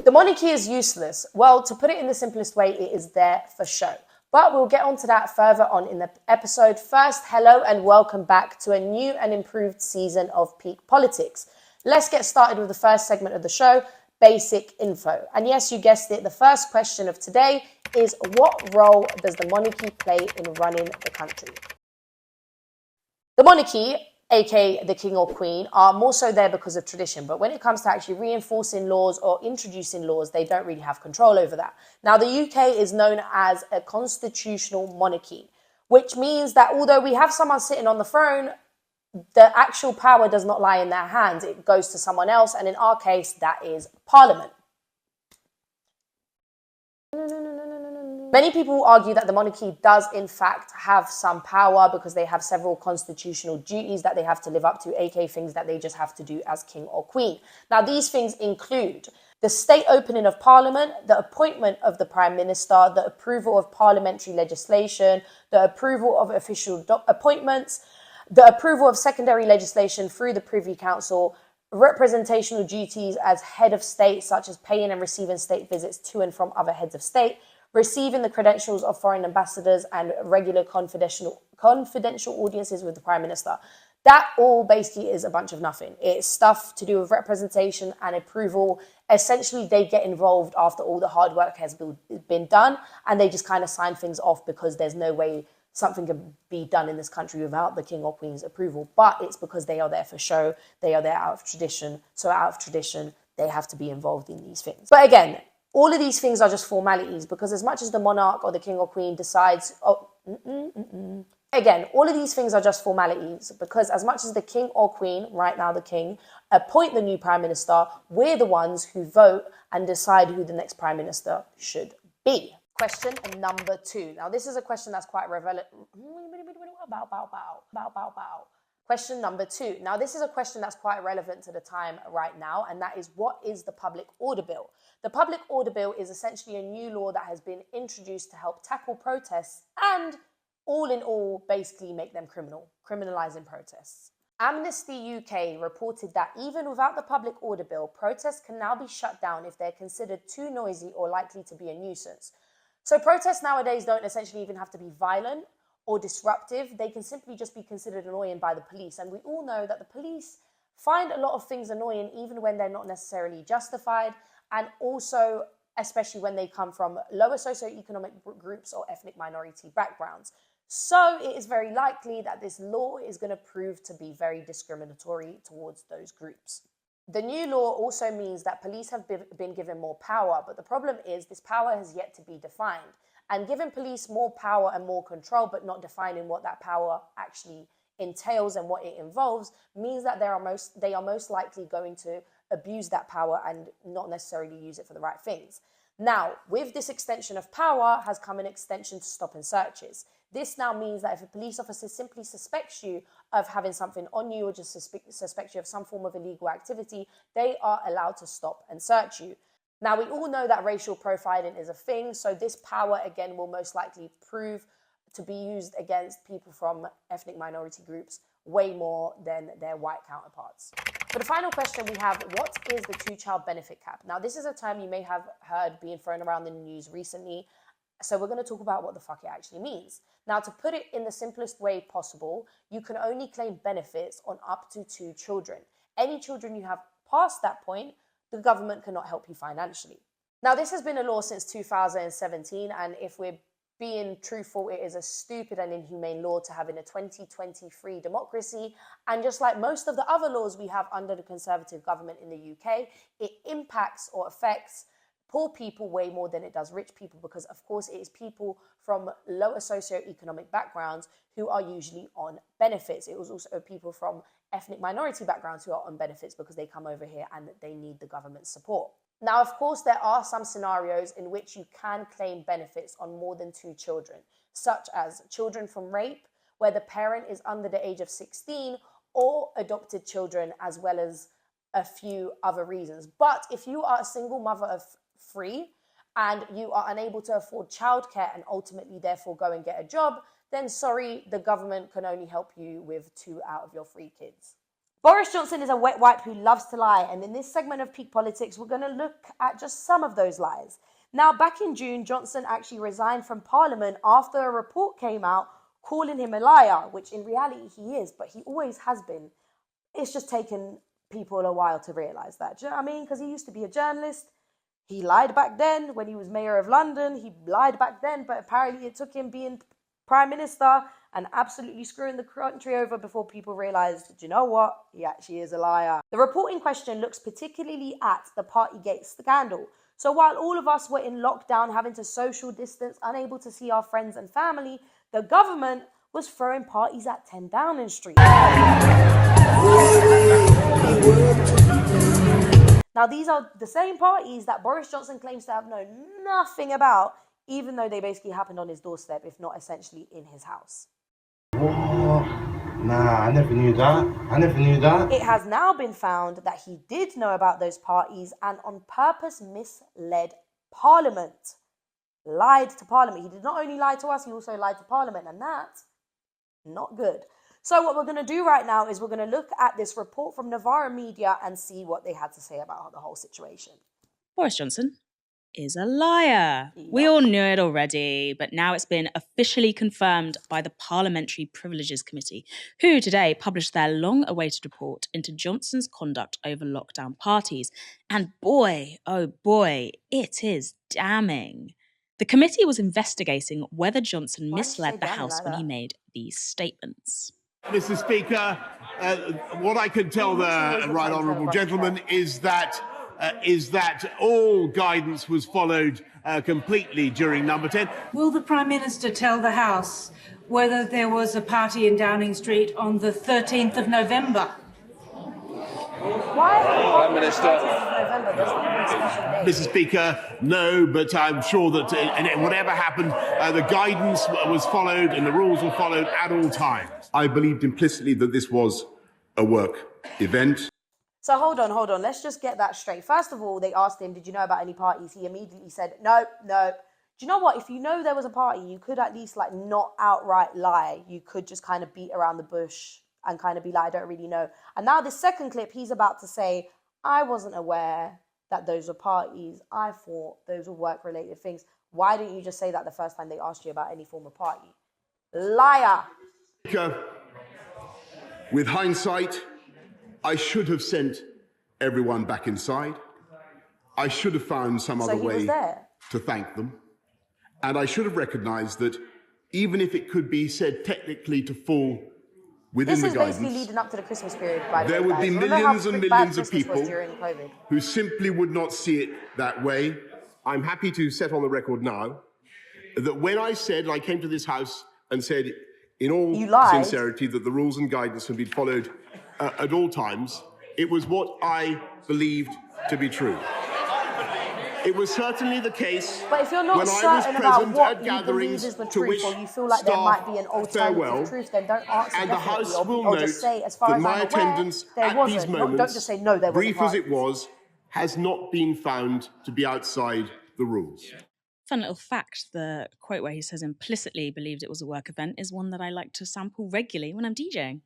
The monarchy is useless. Well, to put it in the simplest way, it is there for show. But we'll get onto that further on in the episode. First, hello and welcome back to a new and improved season of Peak Politics. Let's get started with the first segment of the show, basic info. And yes, you guessed it, the first question of today is, what role does the monarchy play in running the country? The monarchy, aka the king or queen, are more so there because of tradition. But when it comes to actually reinforcing laws or introducing laws, they don't really have control over that. Now, the UK is known as a constitutional monarchy, which means that although we have someone sitting on the throne, the actual power does not lie in their hands. It goes to someone else. And in our case, that is Parliament. Many people argue that the monarchy does in fact have some power because they have several constitutional duties that they have to live up to, aka things that they just have to do as king or queen. Now, these things include the state opening of Parliament, the appointment of the Prime Minister, the approval of parliamentary legislation, the approval of official appointments, the approval of secondary legislation through the Privy Council, representational duties as head of state, such as paying and receiving state visits to and from other heads of state, receiving the credentials of foreign ambassadors, and regular confidential audiences with the Prime Minister. That all basically is a bunch of nothing. It's stuff to do with representation and approval. Essentially, they get involved after all the hard work has been done, and they just kind of sign things off because there's no way something can be done in this country without the king or queen's approval. But it's because they are there for show. They are there out of tradition. So out of tradition, they have to be involved in these things. But again, all of these things are just formalities, because as much as the monarch or the king or queen decides, again, all of these things are just formalities, because as much as the king or queen, right now the king, appoint the new prime minister, we're the ones who vote and decide who the next prime minister should be. Question number 2. Now, this is a question that's quite relevant. Question number 2. Now, this is a question that's quite relevant to the time right now, and that is, what is the Public Order Bill? The Public Order Bill is essentially a new law that has been introduced to help tackle protests and, all in all, basically make them criminalising protests. Amnesty UK reported that even without the Public Order Bill, protests can now be shut down if they're considered too noisy or likely to be a nuisance. So protests nowadays don't essentially even have to be violent or disruptive. They can simply just be considered annoying by the police. And we all know that the police find a lot of things annoying even when they're not necessarily justified, and also especially when they come from lower socioeconomic groups or ethnic minority backgrounds. So it is very likely that this law is going to prove to be very discriminatory towards those groups. The new law also means that police have been given more power, but the problem is this power has yet to be defined. And giving police more power and more control, but not defining what that power actually entails and what it involves, means that they are most likely going to abuse that power and not necessarily use it for the right things. Now, with this extension of power has come an extension to stopping searches. This now means that if a police officer simply suspects you of having something on you or just suspects you of some form of illegal activity, they are allowed to stop and search you. Now, we all know that racial profiling is a thing, so this power, again, will most likely prove to be used against people from ethnic minority groups way more than their white counterparts. For the final question, we have, what is the two-child benefit cap? Now, this is a term you may have heard being thrown around in the news recently, so we're going to talk about what the fuck it actually means. Now, to put it in the simplest way possible, you can only claim benefits on up to 2 children. Any children you have past that point, the government cannot help you financially. Now, this has been a law since 2017, and if we're being truthful, it is a stupid and inhumane law to have in a 2023 democracy. And just like most of the other laws we have under the Conservative government in the UK, it impacts or affects poor people way more than it does rich people, because of course it is people from lower socioeconomic backgrounds who are usually on benefits. It was also people from ethnic minority backgrounds who are on benefits because they come over here and they need the government's support. Now, of course, there are some scenarios in which you can claim benefits on more than 2 children, such as children from rape, where the parent is under the age of 16, or adopted children, as well as a few other reasons. But if you are a single mother of 3 and you are unable to afford childcare and ultimately therefore go and get a job, then sorry, the government can only help you with 2 out of your 3 kids. Boris Johnson is a wet wipe who loves to lie, and in this segment of Peak Politics, we're going to look at just some of those lies. Now, back in June, Johnson actually resigned from Parliament after a report came out calling him a liar, which in reality he is, but he always has been. It's just taken people a while to realise that. Do you know what I mean? Because he used to be a journalist. He lied back then when he was mayor of London. He lied back then, but apparently it took him being prime minister and absolutely screwing the country over before people realised, do you know what? He actually is a liar. The report in question looks particularly at the Partygate scandal. So while all of us were in lockdown, having to social distance, unable to see our friends and family, the government was throwing parties at 10 Downing Street. Now, these are the same parties that Boris Johnson claims to have known nothing about, even though they basically happened on his doorstep, if not essentially in his house. What? Nah, I never knew that. It has now been found that he did know about those parties and on purpose misled Parliament. Lied to Parliament. He did not only lie to us, he also lied to Parliament, and that's not good. So what we're going to do right now is we're going to look at this report from Novara Media and see what they had to say about the whole situation. Boris Johnson is a liar. Yuck. We all knew it already, but now it's been officially confirmed by the Parliamentary Privileges Committee, who today published their long-awaited report into Johnson's conduct over lockdown parties. And boy, oh boy, it is damning. The committee was investigating whether Johnson misled the House when he made these statements. Mr. Speaker, what I can tell the right honourable gentleman is that all guidance was followed completely during number 10. Will the Prime Minister tell the House whether there was a party in Downing Street on the 13th of November? Why Prime Minister? Mr. Speaker, no, but I'm sure that whatever happened, the guidance was followed and the rules were followed at all times. I believed implicitly that this was a work event. So hold on. Let's just get that straight. First of all, they asked him, did you know about any parties? He immediately said, no. Do you know what? If you know there was a party, you could at least not outright lie. You could just kind of beat around the bush and kind of be like, I don't really know. And now this second clip, he's about to say, I wasn't aware that those were parties. I thought those were work-related things. Why didn't you just say that the first time they asked you about any form of party? Liar. With hindsight, I should have sent everyone back inside. I should have found some other way to thank them. And I should have recognised that even if it could be said technically to fall within the guidance, basically leading up to the Christmas period, by the there way, would be guys. millions and millions of Christmas people during COVID. who simply would not see it that way. I'm happy to set on the record now that when I said, and I came to this House and said in all sincerity that the rules and guidance had been followed at all times, it was what I believed to be true. It was certainly the case. But if you're not certain about what you believe is the truth, or you feel like there might be an alternative truth, then don't answer and the House will or note just say, as far that as my I'm aware, attendance there at wasn't. these moments, Don't just say no, there wasn't. brief as it was, has not been found to be outside the rules. Fun little fact, the quote where he says implicitly believed it was a work event is one that I like to sample regularly when I'm DJing.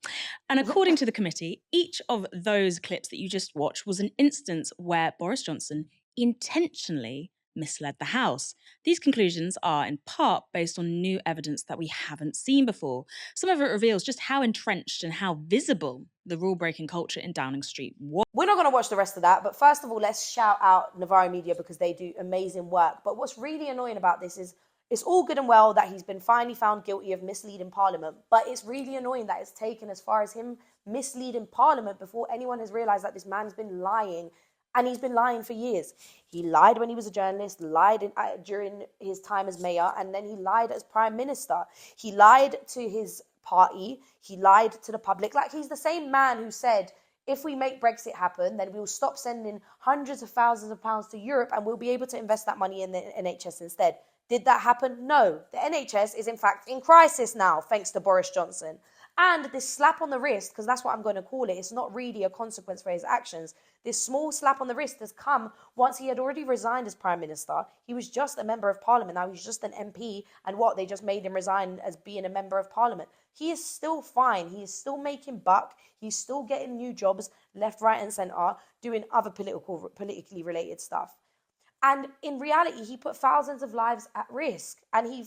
And according to the committee, each of those clips that you just watched was an instance where Boris Johnson intentionally misled the House. These conclusions are in part based on new evidence that we haven't seen before. Some of it reveals just how entrenched and how visible the rule-breaking culture in Downing Street was. We're not going to watch the rest of that, but first of all, let's shout out Novara Media because they do amazing work. But what's really annoying about this is it's all good and well that he's been finally found guilty of misleading Parliament, but it's really annoying that it's taken as far as him misleading Parliament before anyone has realised that this man's been lying. And he's been lying for years. He lied when he was a journalist, lied during his time as mayor, and then he lied as prime minister. He lied to his party. He lied to the public. Like, he's the same man who said, if we make Brexit happen, then we'll stop sending hundreds of thousands of pounds to Europe and we'll be able to invest that money in the NHS instead. Did that happen? No. The NHS is in fact in crisis now, thanks to Boris Johnson. And this slap on the wrist, because that's what I'm going to call it, it's not really a consequence for his actions. This small slap on the wrist has come once he had already resigned as Prime Minister. He was just a member of Parliament. Now he's just an MP. And what? They just made him resign as being a member of Parliament. he is still fine. He is still making buck. He's still getting new jobs left, right, and centre, doing other politically related stuff. And in reality, he put thousands of lives at risk, and he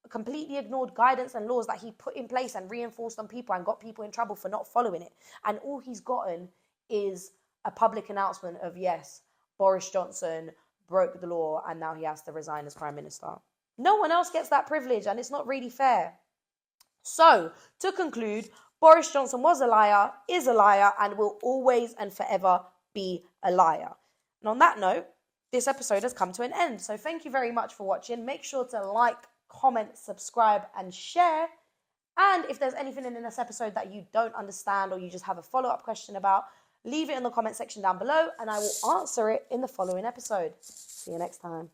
completely ignored guidance and laws that he put in place and reinforced on people and got people in trouble for not following it. And all he's gotten is a public announcement of, yes, Boris Johnson broke the law and now he has to resign as Prime Minister. No one else gets that privilege, and it's not really fair. So, to conclude, Boris Johnson was a liar, is a liar, and will always and forever be a liar. And on that note, this episode has come to an end. So thank you very much for watching. Make sure to like, comment, subscribe, and share. And if there's anything in this episode that you don't understand or you just have a follow-up question about, leave it in the comment section down below and I will answer it in the following episode. See you next time.